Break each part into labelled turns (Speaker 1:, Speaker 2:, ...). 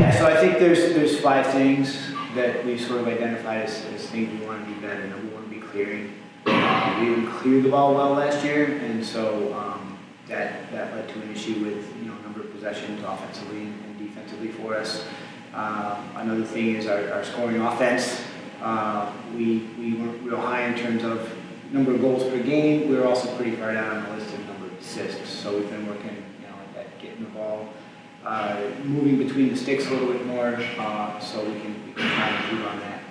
Speaker 1: Yeah, so I think there's 5 things that we've sort of identified as things we want to be better. Number one, be clearing. We didn't clear the ball well last year, and so that led to an issue with number of possessions offensively and defensively for us. Another thing is our scoring offense. We weren't real high in terms of number of goals per game. We were also pretty far down on the list in number of assists. So we've been working at getting the ball moving between the sticks a little bit more, so we can try and improve on that.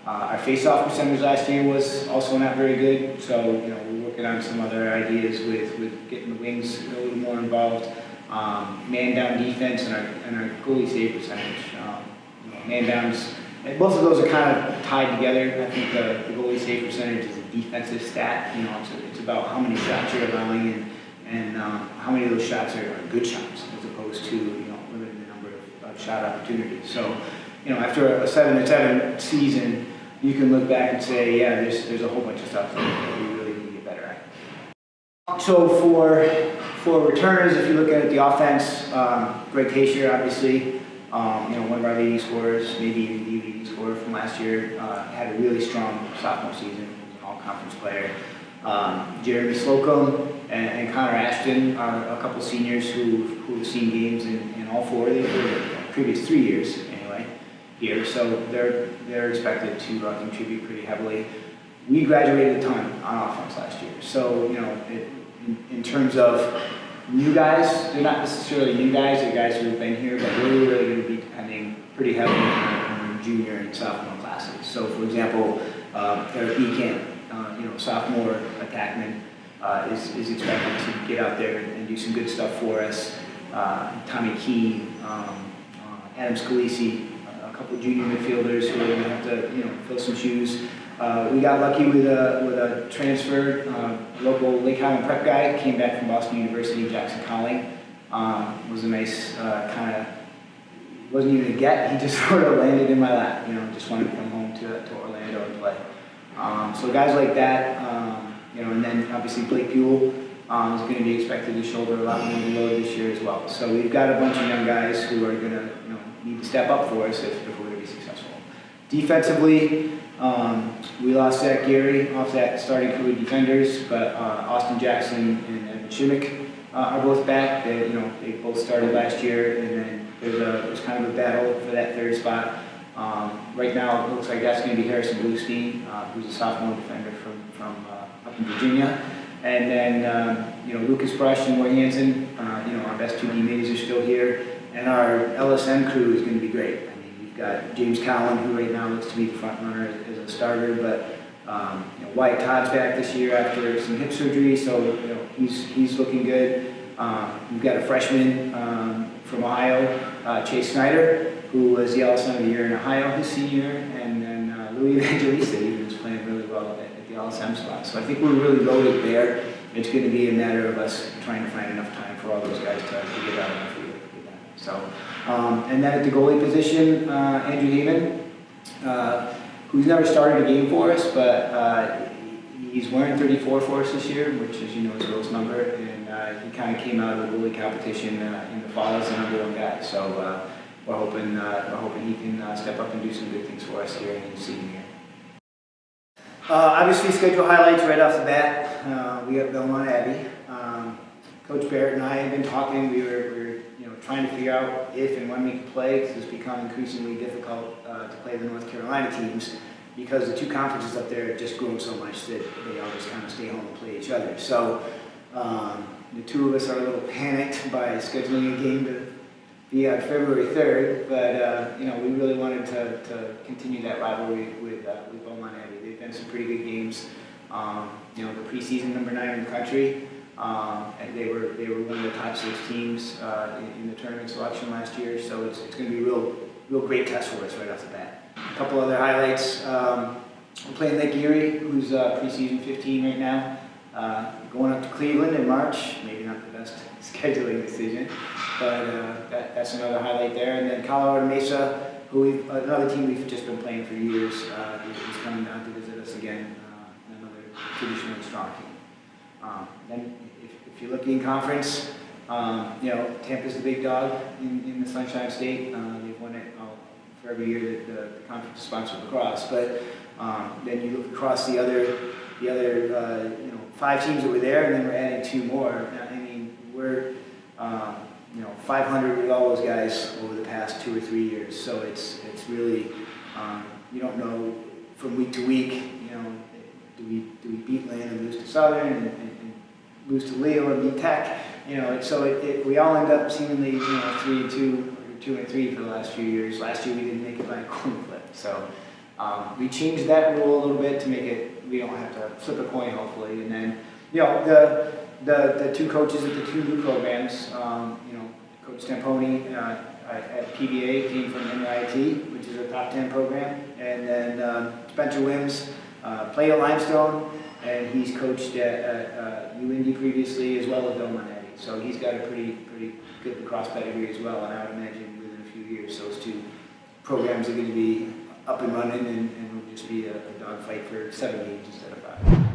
Speaker 1: Our face-off percentage last year was also not very good, so we're working on some other ideas with getting the wings a little more involved. Man-down defense and our goalie save percentage. Man-downs, and both of those are kind of tied together. I think the goalie save percentage is a defensive stat. It's about how many shots you're allowing and how many of those shots are good shots, as opposed to limiting the number of shot opportunities. So, after a 7-7 season, you can look back and say, yeah, there's a whole bunch of stuff that we really need to get better at. So for returners, if you look at the offense, Greg Cashier, obviously, one of our leading scorers, maybe even the leading scorer from last year, had a really strong sophomore season. He was an all-conference player. Jeremy Slocum and Connor Ashton are a couple seniors who've seen games in all 4 of the previous 3 years anyway here, so they're expected to contribute pretty heavily. We graduated a ton on offense last year, so in terms of new guys, they're not necessarily new guys, they're guys who have been here, but we're really going to be depending pretty heavily on junior and sophomore classes. So for example, Eric Ekamp, sophomore attackman, is expected to get out there and do some good stuff for us. Tommy Keene, Adam Scalisi, a couple of junior midfielders who are going to have to fill some shoes. We got lucky with a transfer. Local Lake Highland prep guy came back from Boston University, Jackson Colling. Was a nice wasn't even a get. He just sort of landed in my lap. Just wanted to come home to Orlando and play. So guys like that, and then obviously Blake Buell is going to be expected to shoulder a lot more of the load this year as well. So we've got a bunch of young guys who are going to need to step up for us if we're going to be successful. Defensively, we lost Zach Gary off that starting crew of defenders, but Austin Jackson and Evan Shimmick are both back. They both started last year, and then there's kind of a battle for that 3rd spot. Right now, it looks like that's going to be Harrison Bluestein, who's a sophomore defender from up in Virginia. And then, Lucas Brush and Roy Hansen, our best 2 D-mates are still here. And our LSM crew is going to be great. I mean, we've got James Cowan, who right now looks to be the front runner as a starter, but Wyatt Todd's back this year after some hip surgery, so he's looking good. We've got a freshman from Ohio, Chase Snyder, who was the LSM of the year in Ohio his senior year, and then Louis Evangelista, he was playing really well at the LSM spot. So I think we're really loaded there. It's going to be a matter of us trying to find enough time for all those guys to get out enough for that. So, and then at the goalie position, Andrew Heyman, who's never started a game for us, but he's wearing 34 for us this year, which, as you know, is Will's number, and he kind of came out of the goalie competition in the fall as the #1 guy. So we're hoping he can step up and do some good things for us here in his senior year. Obviously, schedule highlights right off the bat. We got Belmont Abbey. Coach Barrett and I have been talking. We were trying to figure out if and when we could play, because it's become increasingly difficult to play the North Carolina teams, because the 2 conferences up there have just grown so much that they all just kind of stay home and play each other. So the 2 of us are a little panicked by scheduling a game to be on February 3rd, but we really wanted to continue that rivalry with Beaumont Abbey. They've been some pretty good games. The preseason #9 in the country. And they were one of the top 6 teams in the tournament selection last year, so it's going to be a real great test for us right off the bat. A couple other highlights. We're playing Lake Erie, who's preseason 15 right now. Going up to Cleveland in March. Maybe not the best scheduling decision, but that's another highlight there. And then Colorado Mesa, another team we've just been playing for years, is coming down to visit us again. Another traditionally strong team. Then if you're looking in conference, You know, Tampa's the big dog in the Sunshine State. They've won it for every year that the conference is sponsored Lacrosse. But then you look across the other you know, 5 teams that were there, and then we're adding 2 more. I mean, we're you know, 500 with all those guys over the past 2 or 3 years. So it's really you don't know from week to week. You know, do we beat Lynn and lose to Southern and lose to Leo and beat Tech? You know, we all end up seemingly, you know, 3-2 or 2-3 for the last few years. Last year we didn't make it by a coin flip. So we changed that rule a little bit to make it, we don't have to flip a coin hopefully. And then, you know, the 2 coaches at the 2 new programs, you know, Coach Stamponi at PBA came from NIT, which is a top 10 program. And then Spencer Wims played at Limestone, and he's coached at UIndy previously as well as Belmont Eddy. So he's got a pretty good lacrosse pedigree as well, and I would imagine within a few years those 2 programs are going to be up and running and will just be a dogfight for 7 games instead of 5.